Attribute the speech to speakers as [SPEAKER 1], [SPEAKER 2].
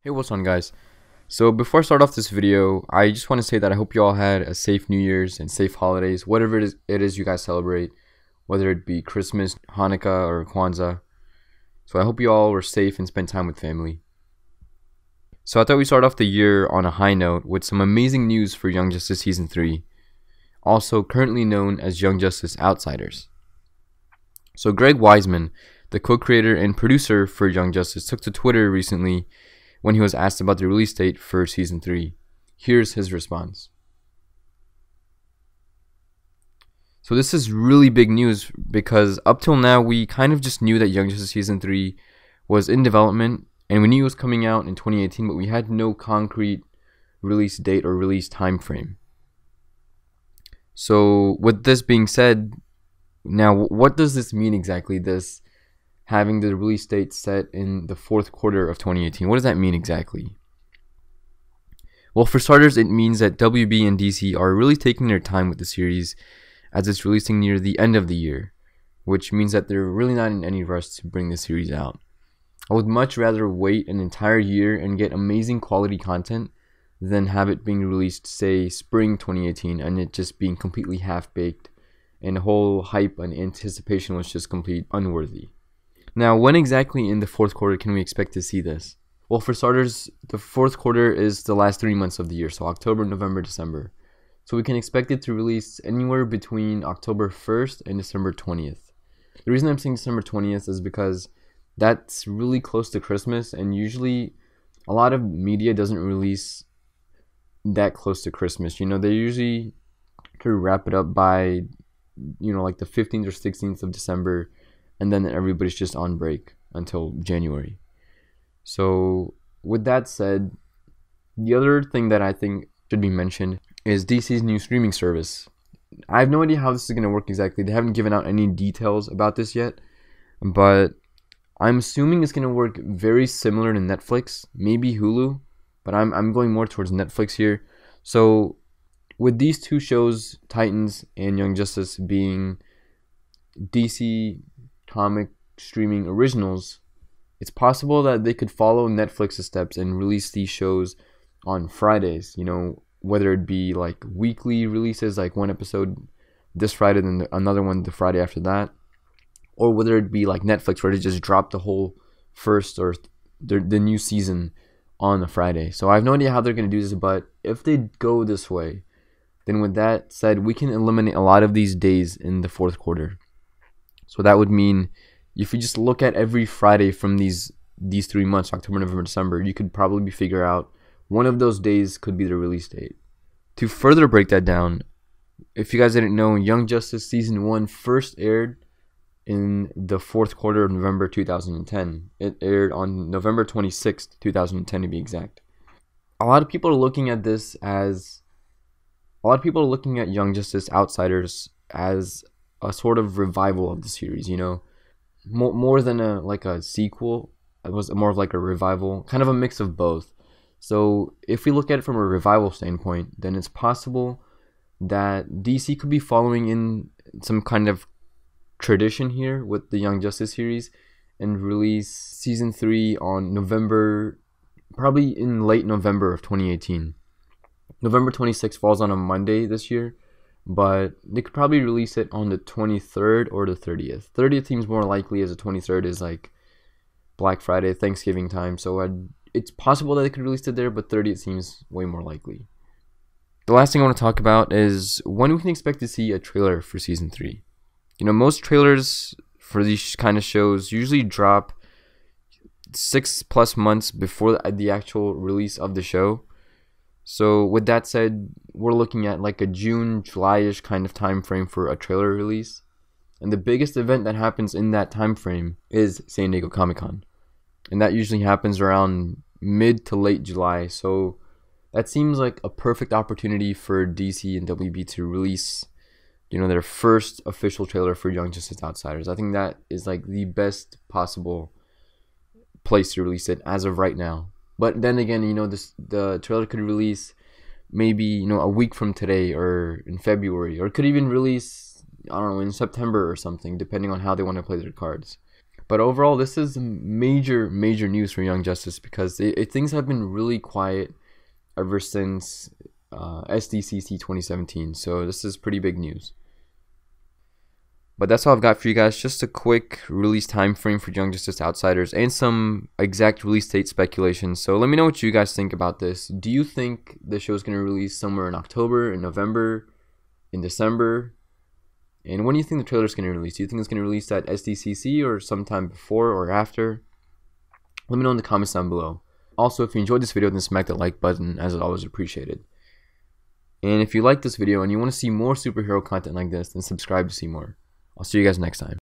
[SPEAKER 1] Hey, what's on, guys? So before I start off this video, I just want to say that I hope you all had a safe New Year's and safe holidays, whatever it is you guys celebrate, whether it be Christmas, Hanukkah, or Kwanzaa. So I hope you all were safe and spent time with family. So I thought we'd start off the year on a high note with some amazing news for Young Justice Season 3, also currently known as Young Justice Outsiders. So Greg Weisman, the co-creator and producer for Young Justice, took to Twitter recently when he was asked about the release date for Season 3. Here's his response. So this is really big news because up till now we kind of just knew that Young Justice Season 3 was in development and we knew it was coming out in 2018, but we had no concrete release date or release time frame. So with this being said, now what does this mean exactly, this having the release date set in the fourth quarter of 2018? What does that mean exactly? Well, for starters, it means that WB and DC are really taking their time with the series as it's releasing near the end of the year, which means that they're really not in any rush to bring the series out. I would much rather wait an entire year and get amazing quality content than have it being released, say, spring 2018, and it just being completely half-baked, and the whole hype and anticipation was just completely unworthy. Now, when exactly in the fourth quarter can we expect to see this? Well, for starters, the fourth quarter is the last 3 months of the year, so October, November, December. So we can expect it to release anywhere between October 1st and December 20th. The reason I'm saying December 20th is because that's really close to Christmas, and usually a lot of media doesn't release that close to Christmas. You know, they usually try to wrap it up by, like the 15th or 16th of December, and then everybody's just on break until January. So with that said, the other thing that I think should be mentioned is DC's new streaming service. I have no idea how this is going to work exactly. They haven't given out any details about this yet, but I'm assuming it's going to work very similar to Netflix, maybe Hulu, but I'm going more towards Netflix here. So with these two shows, Titans and Young Justice, being DC comic streaming originals, it's possible that they could follow Netflix's steps and release these shows on Fridays, whether it be like weekly releases, like one episode this Friday, then another one the Friday after that, or whether it be like Netflix where they just drop the whole first or the new season on a Friday. So I have no idea how they're going to do this, but if they go this way, then with that said, we can eliminate a lot of these days in the fourth quarter. So that would mean if you just look at every Friday from these 3 months, October, November, December, you could probably figure out one of those days could be the release date. To further break that down, if you guys didn't know, Young Justice Season 1 first aired in the fourth quarter of November 2010. It aired on November 26th, 2010 to be exact. A lot of people are looking at Young Justice Outsiders as a sort of revival of the series, more than a sequel. It was more of like a revival, kind of a mix of both. So if we look at it from a revival standpoint, then it's possible that DC could be following in some kind of tradition here with the Young Justice series and release Season 3 on November, probably in late November of 2018. November 26th falls on a Monday this year, but they could probably release it on the 23rd or the 30th. 30th seems more likely, as the 23rd is like Black Friday, Thanksgiving time, so it's possible that they could release it there, but 30th seems way more likely. The last thing I want to talk about is when we can expect to see a trailer for Season 3. Most trailers for these kind of shows usually drop 6+ months before the actual release of the show. So with that said, we're looking at like a June, July-ish kind of time frame for a trailer release. And the biggest event that happens in that time frame is San Diego Comic-Con. And that usually happens around mid to late July. So that seems like a perfect opportunity for DC and WB to release, their first official trailer for Young Justice Outsiders. I think that is like the best possible place to release it as of right now. But then again, the trailer could release maybe, a week from today or in February, or it could even release, I don't know, in September or something, depending on how they want to play their cards. But overall, this is major news for Young Justice, because things have been really quiet ever since SDCC 2017. So this is pretty big news. But that's all I've got for you guys. Just a quick release time frame for Young Justice Outsiders and some exact release date speculation. So let me know what you guys think about this. Do you think the show is going to release somewhere in October, in November, in December? And when do you think the trailer is going to release? Do you think it's going to release at SDCC or sometime before or after? Let me know in the comments down below. Also, if you enjoyed this video, then smack that like button, as it's always appreciated. And if you like this video and you want to see more superhero content like this, then subscribe to see more. I'll see you guys next time.